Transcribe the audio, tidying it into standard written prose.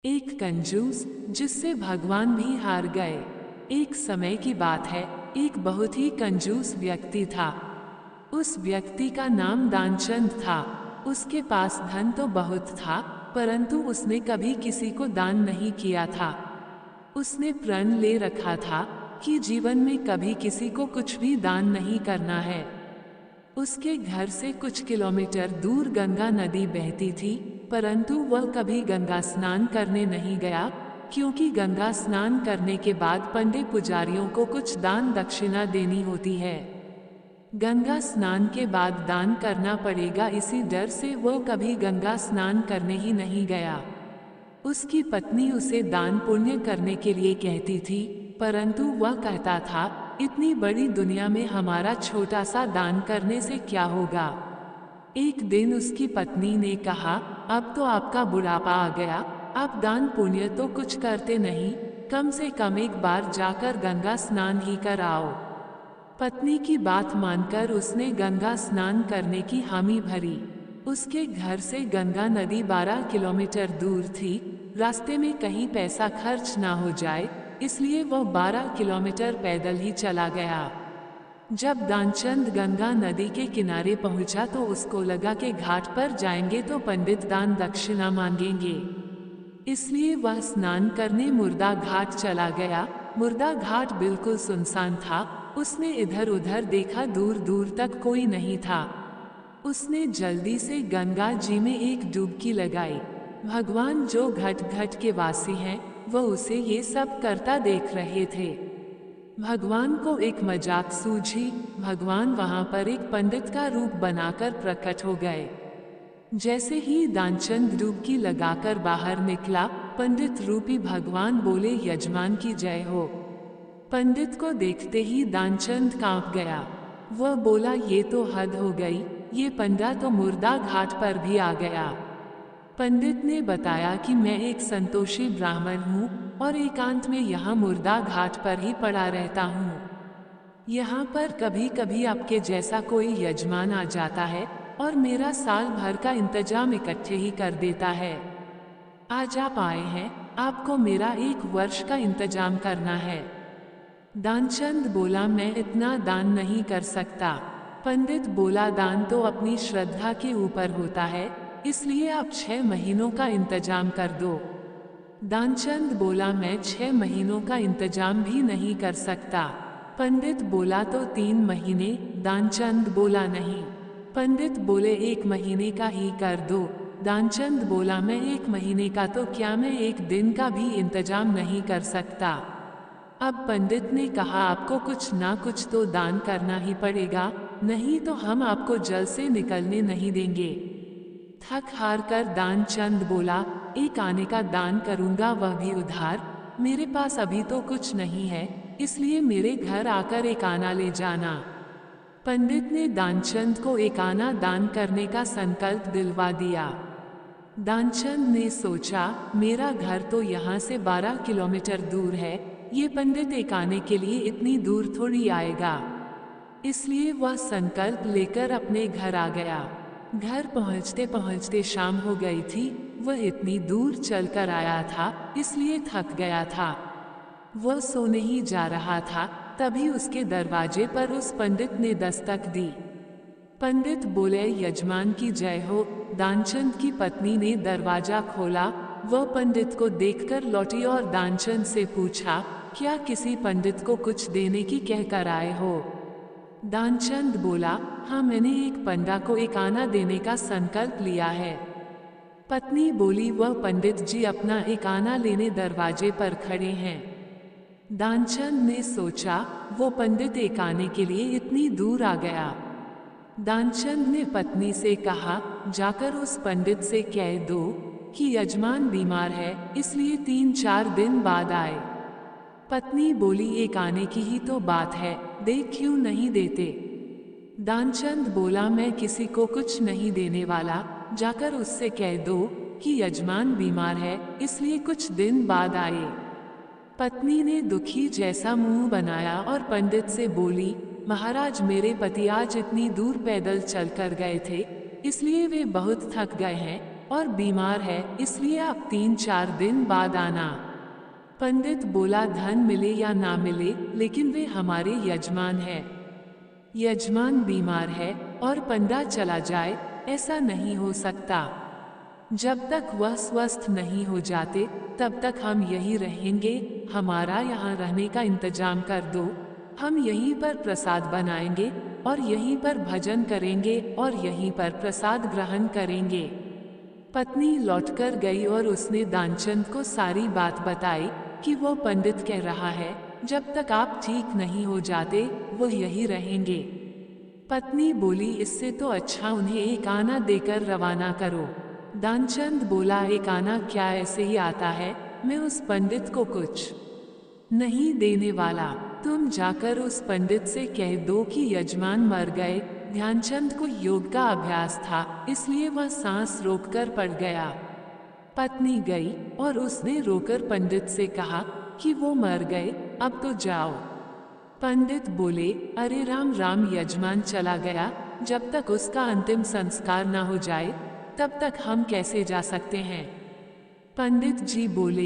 एक कंजूस जिससे भगवान भी हार गए। एक समय की बात है, एक बहुत ही कंजूस व्यक्ति था। उस व्यक्ति का नाम दानचंद था। उसके पास धन तो बहुत था, परंतु उसने कभी किसी को दान नहीं किया था। उसने प्रण ले रखा था कि जीवन में कभी किसी को कुछ भी दान नहीं करना है। उसके घर से कुछ किलोमीटर दूर गंगा नदी बहती थी, परंतु वह कभी गंगा स्नान करने नहीं गया, क्योंकि गंगा स्नान करने के बाद पंडित पुजारियों को कुछ दान दक्षिणा देनी होती है। गंगा स्नान के बाद दान करना पड़ेगा, इसी डर से वह कभी गंगा स्नान करने ही नहीं गया। उसकी पत्नी उसे दान पुण्य करने के लिए कहती थी, परंतु वह कहता था, इतनी बड़ी दुनिया में हमारा छोटा सा दान करने से क्या होगा। एक दिन उसकी पत्नी ने कहा, अब तो आपका बुढ़ापा आ गया, आप दान पुण्य तो कुछ करते नहीं, कम से कम एक बार जाकर गंगा स्नान ही कर आओ। पत्नी की बात मानकर उसने गंगा स्नान करने की हामी भरी। उसके घर से गंगा नदी 12 किलोमीटर दूर थी। रास्ते में कहीं पैसा खर्च ना हो जाए, इसलिए वह 12 किलोमीटर पैदल ही चला गया। जब दानचंद गंगा नदी के किनारे पहुंचा तो उसको लगा कि घाट पर जाएंगे तो पंडित दान दक्षिणा मांगेंगे, इसलिए वह स्नान करने मुर्दा घाट चला गया। मुर्दा घाट बिल्कुल सुनसान था। उसने इधर उधर देखा, दूर दूर तक कोई नहीं था। उसने जल्दी से गंगा जी में एक डुबकी लगाई। भगवान जो घट घट के वासी हैं, वह उसे ये सब करता देख रहे थे। भगवान को एक मजाक सूझी। भगवान वहां पर एक पंडित का रूप बनाकर प्रकट हो गए। जैसे ही दानचंद डुबकी लगाकर बाहर निकला, पंडित रूपी भगवान बोले, यजमान की जय हो। पंडित को देखते ही दानचंद कांप गया। वह बोला, ये तो हद हो गई, ये पंडा तो मुर्दा घाट पर भी आ गया। पंडित ने बताया कि मैं एक संतोषी ब्राह्मण हूँ और एकांत में यहाँ मुर्दा घाट पर ही पड़ा रहता हूँ। यहाँ पर कभी कभी आपके जैसा कोई यजमान आ जाता है और मेरा साल भर का इंतजाम इकट्ठे ही कर देता है। आज आप आए हैं, आपको मेरा 1 वर्ष का इंतजाम करना है। दानचंद बोला, मैं इतना दान नहीं कर सकता। पंडित बोला, दान तो अपनी श्रद्धा के ऊपर होता है, इसलिए आप 6 महीनों का इंतजाम कर दो। दानचंद बोला, मैं 6 महीनों का इंतजाम भी नहीं कर सकता। पंडित बोला, तो 3 महीने। दानचंद बोला, नहीं। पंडित बोले, 1 महीने का ही कर दो। दानचंद बोला, मैं 1 महीने का तो क्या, मैं 1 दिन का भी इंतजाम नहीं कर सकता। अब पंडित ने कहा, आपको कुछ ना कुछ तो दान करना ही पड़ेगा, नहीं तो हम आपको जल से निकलने नहीं देंगे। थक हार कर दानचंद बोला, 1 आने का दान करूंगा, वह भी उधार। मेरे पास अभी तो कुछ नहीं है, इसलिए मेरे घर आकर 1 आना ले जाना। पंडित ने दानचंद को 1 आना दान करने का संकल्प दिलवा दिया। दानचंद ने सोचा, मेरा घर तो यहाँ से 12 किलोमीटर दूर है, ये पंडित 1 आने के लिए इतनी दूर थोड़ी आएगा। इसलिए वह संकल्प लेकर अपने घर आ गया। घर पहुँचते पहुँचते शाम हो गई थी। वह इतनी दूर चलकर आया था, इसलिए थक गया था। वह सोने ही जा रहा था, तभी उसके दरवाजे पर उस पंडित ने दस्तक दी। पंडित बोले, यजमान की जय हो। दानचंद की पत्नी ने दरवाजा खोला। वह पंडित को देखकर लौटी और दानचंद से पूछा, क्या किसी पंडित को कुछ देने की कहकर आए हो। दानचंद बोला, हाँ, मैंने एक पंडा को 1 आना देने का संकल्प लिया है। पत्नी बोली, वह पंडित जी अपना 1 आना लेने दरवाजे पर खड़े हैं। दानचंद ने सोचा, वो पंडित 1 आने के लिए इतनी दूर आ गया। दानचंद ने पत्नी से कहा, जाकर उस पंडित से कह दो कि यजमान बीमार है, इसलिए 3-4 दिन बाद आए। पत्नी बोली, 1 आने की ही तो बात है, दे क्यों नहीं देते। दानचंद बोला, मैं किसी को कुछ नहीं देने वाला, जाकर उससे कह दो कि यजमान बीमार है, इसलिए कुछ दिन बाद आए। पत्नी ने दुखी जैसा मुंह बनाया और पंडित से बोली, महाराज, मेरे पति आज इतनी दूर पैदल चलकर गए थे, इसलिए वे बहुत थक गए हैं, और बीमार है, इसलिए आप 3-4 दिन बाद आना। पंडित बोला, धन मिले या ना मिले, लेकिन वे हमारे यजमान है। यजमान बीमार है और पंडा चला जाए, ऐसा नहीं हो सकता। जब तक वह स्वस्थ नहीं हो जाते तब तक हम यही रहेंगे। हमारा यहाँ रहने का इंतजाम कर दो। हम यहीं पर प्रसाद बनाएंगे और यहीं पर भजन करेंगे और यहीं पर प्रसाद ग्रहण करेंगे। पत्नी लौटकर गई और उसने दानचंद को सारी बात बताई कि वो पंडित कह रहा है, जब तक आप ठीक नहीं हो जाते वो यही रहेंगे। पत्नी बोली, इससे तो अच्छा उन्हें एक आना देकर रवाना करो। दानचंद बोला, एक आना क्या, ऐसे ही आता है, मैं उस पंडित को कुछ नहीं देने वाला। तुम जाकर उस पंडित से कह दो कि यजमान मर गए। ध्यानचंद को योग का अभ्यास था, इसलिए वह सांस रोककर पड़ गया। पत्नी गई और उसने रोकर पंडित से कहा कि वो मर गए, अब तो जाओ। पंडित बोले, अरे राम राम, यजमान चला गया, जब तक उसका अंतिम संस्कार न हो जाए तब तक हम कैसे जा सकते हैं। पंडित जी बोले,